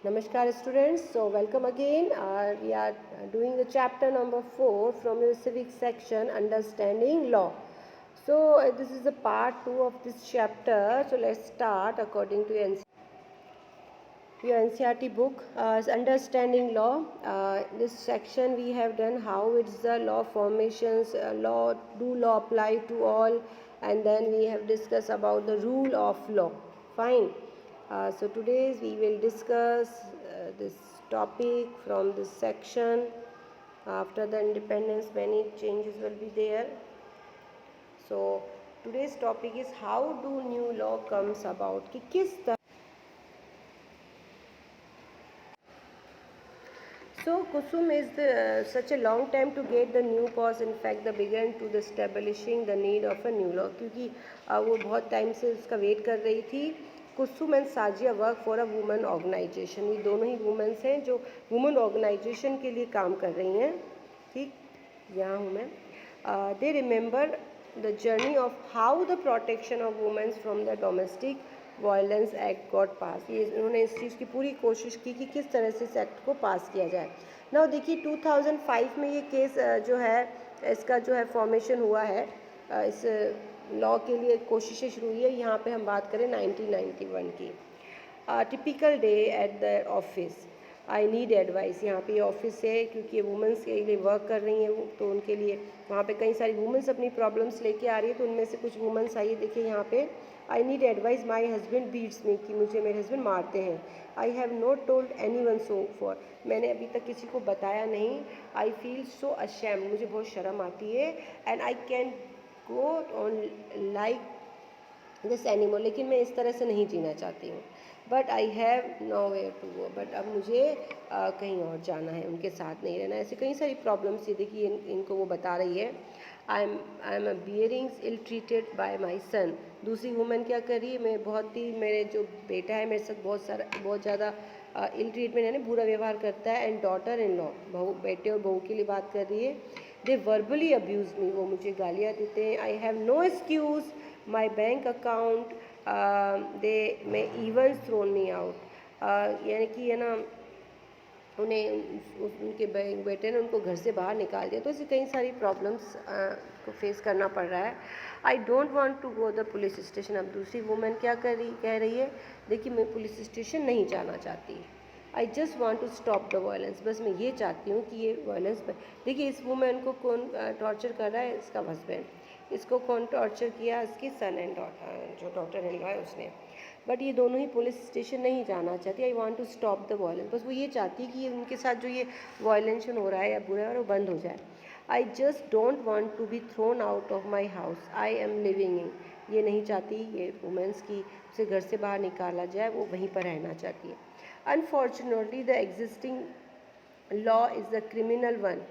Namaskar students, so welcome again. We are doing the chapter number 4 from your civic section, understanding law. So this is the part 2 of this chapter. So let's start according to your NCERT book, understanding law. This section we have done how it's the law formations, law apply to all, and then we have discussed about the rule of law. Fine. So today we will discuss this topic from this section. After the independence, many changes will be there. So today's topic is how do new law comes about? कि किस तरह So Kusum is such a long time to get the new cause. In fact, the began to the establishing the need of a new law क्योंकि वो बहुत time से उसका wait कर रही थी. Kusum and Sajiya work for a women organization. ये दोनों ही वुमेन्स हैं जो वुमेन ऑर्गेनाइजेशन के लिए काम कर रही हैं. ठीक, यहाँ हूँ मैं. They remember the journey of how the protection of womens from the domestic violence act got pass. ये उन्होंने इस चीज़ की पूरी कोशिश की कि किस तरह से इस एक्ट को पास किया जाए. ना देखिए 2005 में ये केस जो है इसका जो है फॉर्मेशन हुआ है. इस लॉ के लिए कोशिशें शुरू हुई है. यहाँ पे हम बात करें 1991 की. Typical day at the office, I need advice. यहाँ पे ऑफिस है क्योंकि ये वुमेंस के लिए वर्क कर रही हैं, तो उनके लिए वहाँ पे कई सारी वुमेंस अपनी प्रॉब्लम्स लेके आ रही है. तो उनमें से कुछ वुमेंस आई है. देखिए यहाँ पे I need advice, my husband beats me, कि मुझे मेरे हस्बैंड मारते हैं. I have not told anyone so far, मैंने अभी तक किसी को बताया नहीं. आई फील सो अशैम्ड, मुझे बहुत शर्म आती है. And I can go on like this animal, लेकिन मैं इस तरह से नहीं जीना चाहती हूँ. But I have nowhere to go, but अब मुझे कहीं और जाना है, उनके साथ नहीं रहना. ऐसे कई सारी प्रॉब्लम्स ये देखिए इनको वो बता रही है. I am bearings ill treated by my son. दूसरी वुमेन क्या कर रही है, मैं बहुत ही, मेरे जो बेटा है मेरे साथ बहुत ज़्यादा इल ट्रीटमेंट यानी बुरा व्यवहार करता है. एंड डॉटर इन लॉ, बहू, बेटे और बहू के लिए बात कर रही है. दे वर्बली अब्यूज़ मी, वो मुझे गालियाँ देते हैं. I have no excuse, my bank account, they may even thrown me out. यानी कि है ना, उन्हें उनके बेटे ने उनको घर से बाहर निकाल दिया. तो ऐसी कई सारी प्रॉब्लम्स को फेस करना पड़ रहा है. I don't want to go the police station. अब दूसरी वुमेन क्या कह रही है, देखिए मैं पुलिस स्टेशन नहीं जाना चाहती. I just want to stop the violence, बस मैं ये चाहती हूँ कि ये वायलेंस. देखिए इस वुमेन को कौन टॉर्चर कर रहा है, इसका हस्बैंड. इसको कौन टॉर्चर किया, इसकी सन एंड डॉटर, जो डॉटर इन लॉ है उसने. बट ये दोनों ही पुलिस स्टेशन नहीं जाना चाहती. I want to stop the violence, बस वो ये चाहती है कि ये उनके साथ जो ये वायलेंशन हो रहा है या बुरा है वो बंद हो जाए. I just don't want to be thrown out of my house I am living in. ये नहीं चाहती ये वुमेंस की उसे घर से बाहर निकाला जाए, वो वहीं पर रहना चाहती है. Unfortunately the existing law is the criminal one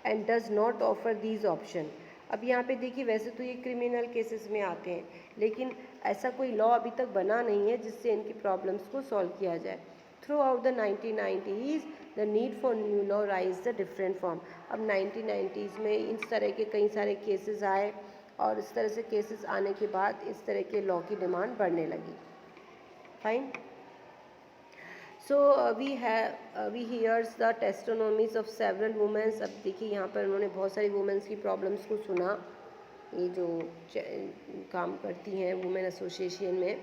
and does not offer these option. अब यहाँ पे देखिए वैसे तो ये क्रिमिनल केसेस में आते हैं, लेकिन ऐसा कोई लॉ अभी तक बना नहीं है जिससे इनकी प्रॉब्लम्स को सॉल्व किया जाए. Through out the 1990s the need for new law rise the different form. अब 1990s में इस तरह के कई सारे केसेस आए, और इस तरह से केसेस आने के बाद इस तरह के लॉ की डिमांड बढ़ने लगी. Fine. So we hears the testimonies of several women. अब देखिए यहाँ पर उन्होंने बहुत सारी वुमेंस की प्रॉब्लम्स को सुना, ये जो काम करती हैं वुमेन एसोसिएशन में.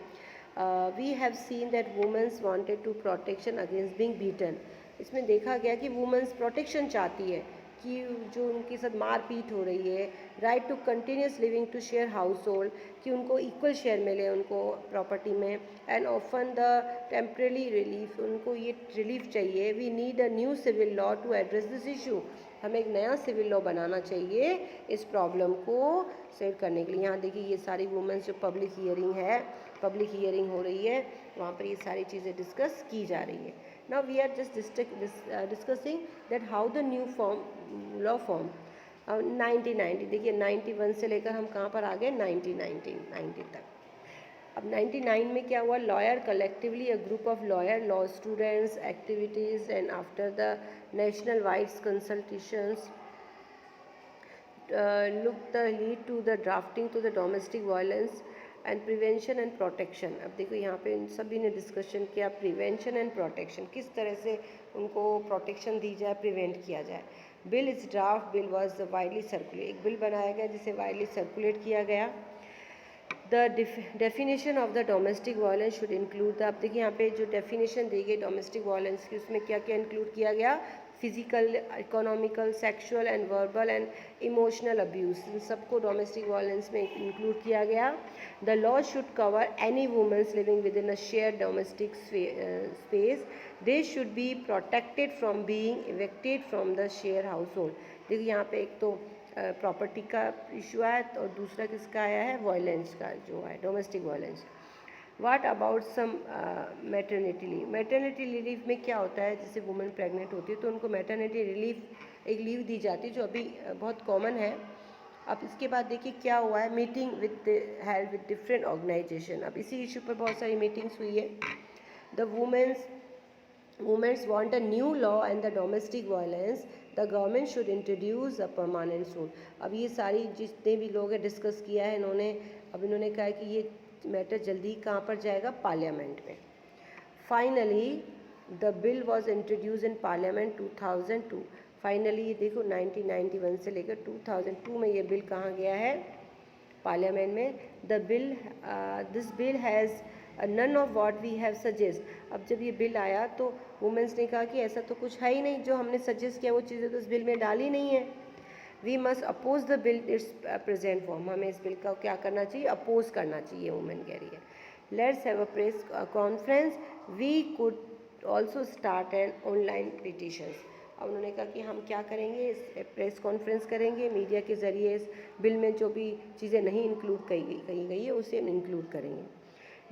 We have seen that women's wanted to protection against being beaten. इसमें देखा गया कि वुमेन्स प्रोटेक्शन चाहती है कि जो उनके साथ मारपीट हो रही है. Right to continuous living to share household, कि उनको इक्वल शेयर मिले उनको प्रॉपर्टी में. And often the temporary relief, उनको ये रिलीफ चाहिए. We need a new civil law to address this issue. हमें एक नया सिविल लॉ बनाना चाहिए इस प्रॉब्लम को सेट करने के लिए. यहाँ देखिए ये सारी वुमेन्स जो पब्लिक हियरिंग हो रही है, वहाँ पर ये सारी चीज़ें डिस्कस की जा रही है. Now we are just discussing that how the new law form 1990. देखिए 91 से लेकर हम कहाँ पर आ गए, 1990 तक. अब 99 में क्या हुआ, lawyer collectively a group of lawyer, law students, activities and after the national wides consultations look the lead to the drafting to the domestic violence and prevention and protection. अब देखो यहाँ पे इन सभी ने डिस्कशन किया प्रिवेंशन एंड प्रोटेक्शन, किस तरह से उनको प्रोटेक्शन दी जाए, प्रिवेंट किया जाए। बिल इस draft bill was widely circulate, एक बिल बनाया गया जिसे वाइडली सर्कुलेट किया गया। The definition of the domestic violence should include the, अब देखिए यहाँ पे जो डेफिनेशन दी गई डोमेस्टिक वायलेंस की, उसमें क्या क्या इंक्लूड किया गया, physical, economical, sexual and verbal and emotional abuse, इन सबको डोमेस्टिक वायलेंस में इंक्लूड किया गया। The law should cover any womens living within a share domestic space, they should be protected from being evicted from the share household. देखिए यहाँ पे एक तो प्रॉपर्टी का इशू है और दूसरा किसका आया है, वायलेंस का जो है domestic violence. What about some maternity leave, maternity leave में क्या होता है, जैसे वुमेन प्रेग्नेंट होती है तो उनको मैटरनिटी रिलीफ एक लीव दी जाती है जो अभी बहुत कॉमन है। अब इसके बाद देखिए क्या हुआ है, meeting with held with different organisation, अब इसी इशू पर बहुत सारी मीटिंग्स हुई है। The Women want a new law and the domestic violence, the government should introduce a permanent rule। अब ये सारी जितने भी लोग हैं डिस्कस किया है इन्होंने, अब इन्होंने कहा कि ये मैटर जल्दी कहाँ पर जाएगा, पार्लियामेंट में। Finally the bill was introduce in parliament 2002। Finally देखो 1991 से लेकर 2002 में ये बिल कहाँ गया है, पार्लियामेंट में। This bill has none of what we have suggest. अब जब ये बिल आया तो वुमेंस ने कहा कि ऐसा तो कुछ है ही नहीं, जो हमने सजेस्ट किया वो चीज़ें तो इस बिल में डाली नहीं है। We must oppose the bill its present form, हमें इस बिल का क्या करना चाहिए, अपोज करना चाहिए, वुमेन कह रही है। Let's have a press conference, we could also start an online petitions. अब उन्होंने कहा कि हम क्या करेंगे, इस प्रेस कॉन्फ्रेंस करेंगे, मीडिया के ज़रिए इस बिल में जो भी चीज़ें नहीं इंक्लूड कही गई है उसे हम इंक्लूड करेंगे।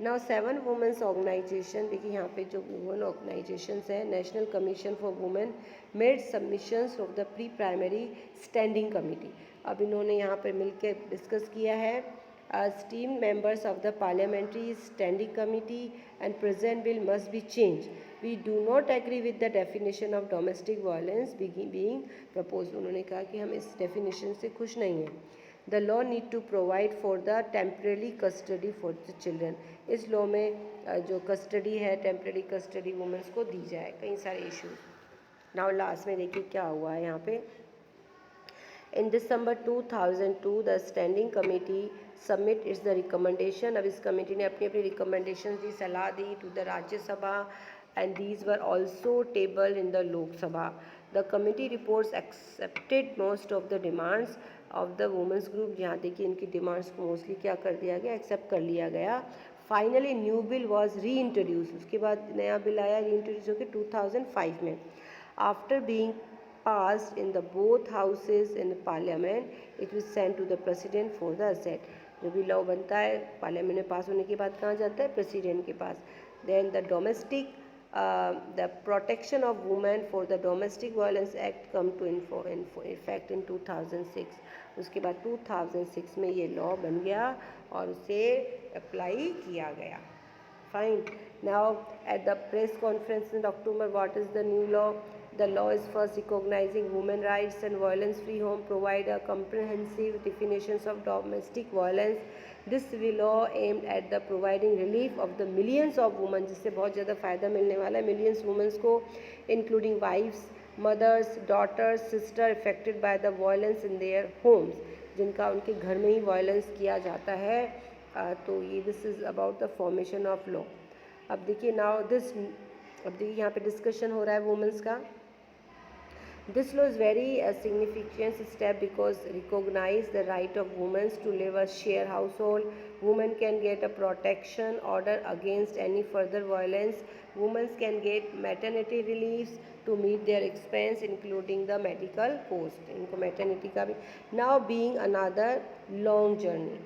नाउ 7 वुमेंस ऑर्गेनाइजेशन, देखिए यहाँ पे जो वुमेन ऑर्गेनाइजेशंस हैं, national commission for women made submissions of the pre primary standing committee. अब इन्होंने यहाँ पर मिलकर डिस्कस किया है। esteemed members of the parliamentary standing committee and present bill must be changed. We do not agree with the definition of domestic violence being proposed। उन्होंने कहा कि हम इस definition से खुश नहीं हैं। The law need to provide for the temporary custody for the children। इस law में जो custody है, temporary custody women's को दी जाए, कई सारे issues। Now last में देखिए क्या हुआ है यहाँ पे। In December 2002 the standing committee submit its the recommendation। अब इस कमेटी ने अपनी अपनी रिकमेंडेशन दी, सलाह दी to the Rajya Sabha and these were also tabled in the Lok Sabha। The committee reports accepted most of the demands of the women's group। यहाँ देखिए इनकी डिमांड्स को मोस्टली क्या कर दिया गया, एक्सेप्ट कर लिया गया। फाइनली न्यू बिल वॉज री इंट्रोड्यूस, उसके बाद नया बिल आया री इंट्रोड्यूस होकर 2005 में। After being passed in the both houses in the parliament, it was sent to the president for the assent। जो भी लॉ बनता है पार्लियामेंट में पास होने के बाद कहाँ जाता है, प्रेसिडेंट के पास। Then the protection of women for the domestic violence act come to effect in 2006। उसके बाद 2006 में ये लॉ बन गया और उसे अप्लाई किया गया। Fine। Now at the press conference in October, what is the new law? The law is first recognizing women rights and violence-free home, provide a comprehensive definitions of domestic violence। This law aimed at the providing relief of the millions of women, जिससे बहुत ज़्यादा फ़ायदा मिलने वाला है millions women को, including wives, mothers, daughters, sister affected by the violence in their homes, जिनका उनके घर में ही violence किया जाता है। तो ये this is about the formation of law। अब देखिए अब देखिए यहाँ पे डिस्कशन हो रहा है वुमेंस का। This law is very significant step because recognize the right of women to live a shared household। Women can get a protection order against any further violence। Women can get maternity reliefs to meet their expense including the medical cost। इनको maternity का भी। Now being another long journey,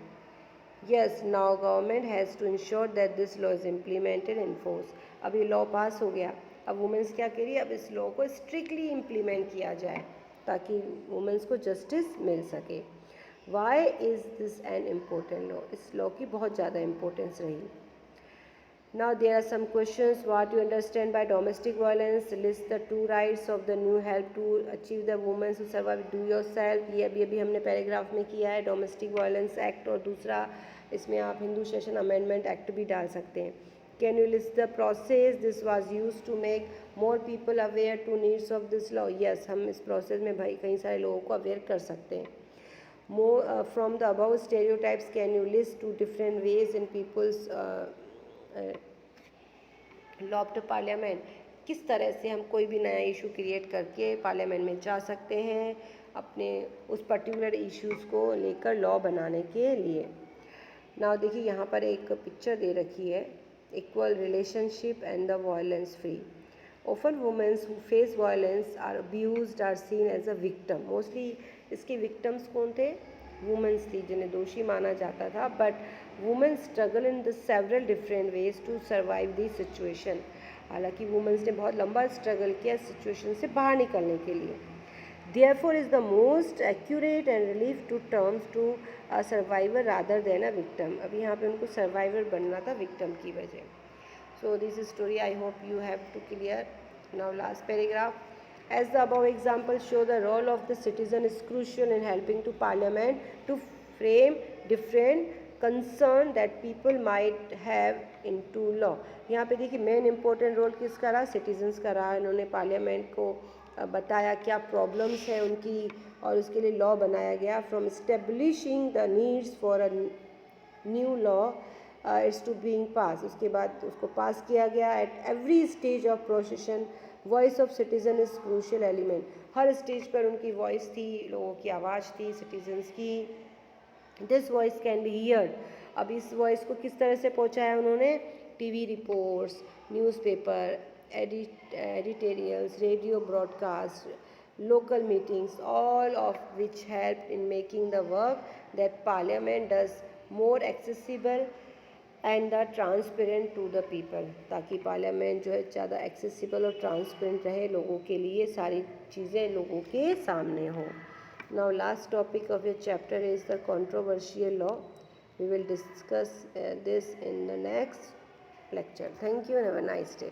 yes, now government has to ensure that this law is implemented and enforced। अब ये law पास हो गया, अब women's क्या कह रही है, अब इस लॉ को स्ट्रिक्टली इम्प्लीमेंट किया जाए ताकि वुमेंस को जस्टिस मिल सके। Why is this an important law, इस लॉ की बहुत ज़्यादा इम्पोर्टेंस रही। Now there are some questions, what you understand by domestic violence, list the 2 rights of the new help to achieve the women to survive, do yourself। ये अभी हमने paragraph में किया है, डोमेस्टिक वायलेंस एक्ट, और दूसरा इसमें आप हिंदू सेशन अमेंडमेंट एक्ट भी डाल सकते हैं। Can you list the process this was use to make more people aware to needs of this law. Yes, हम इस प्रोसेस में भाई कई सारे लोगों को अवेयर कर सकते हैं। More from the above stereotypes, can you list two different ways in people's lobby to parliament? किस तरह से हम कोई भी नया इशू क्रिएट करके पार्लियामेंट में जा सकते हैं अपने उस पर्टिकुलर इश्यूज़ को लेकर लॉ बनाने के लिए। नाउ देखिए यहाँ पर एक पिक्चर दे रखी है, equal relationship and the violence free. Often womens who face violence or abused are seen as a victim. Mostly इसके विक्टम्स कौन थे? वुमेन्स थी जिन्हें दोषी माना जाता था। But women struggle in the several different ways to survive the situation. हालांकि वुमेन्स ने बहुत लंबा स्ट्रगल किया सिचुएशन से बाहर निकलने के लिए। Therefore is the most accurate and relief to terms to a survivor rather than a victim। अब यहाँ पे उनको सर्वाइवर बनना था विक्टिम की वजह। So this is story I hope you have to clear. Now last paragraph. As the above examples show, the role of the citizen is crucial in helping to parliament to frame different concern that people might have into law। यहाँ पे देखिए main important role किसका रहा? Citizens का रहा। इन्होंने parliament को बताया क्या प्रॉब्लम्स है उनकी और उसके लिए लॉ बनाया गया। From establishing the needs for a new law its to being pass, उसके बाद उसको पास किया गया। At every stage of procession voice of citizen is crucial element. हर स्टेज पर उनकी वॉइस थी, लोगों की आवाज़ थी, सिटीजन्स की। This voice can be heard. अब इस वॉइस को किस तरह से पहुँचाया उन्होंने? TV reports, newspaper, editorials, radio broadcasts, local meetings, all of which help in making the work that parliament does more accessible and transparent to the people। ताकि parliament जो है ज़्यादा एक्सेसिबल और ट्रांसपेरेंट रहे, लोगों के लिए सारी चीज़ें लोगों के सामने हों। Now last topic of your chapter is the controversial law। We will discuss this in the next lecture. Thank you and have a nice day.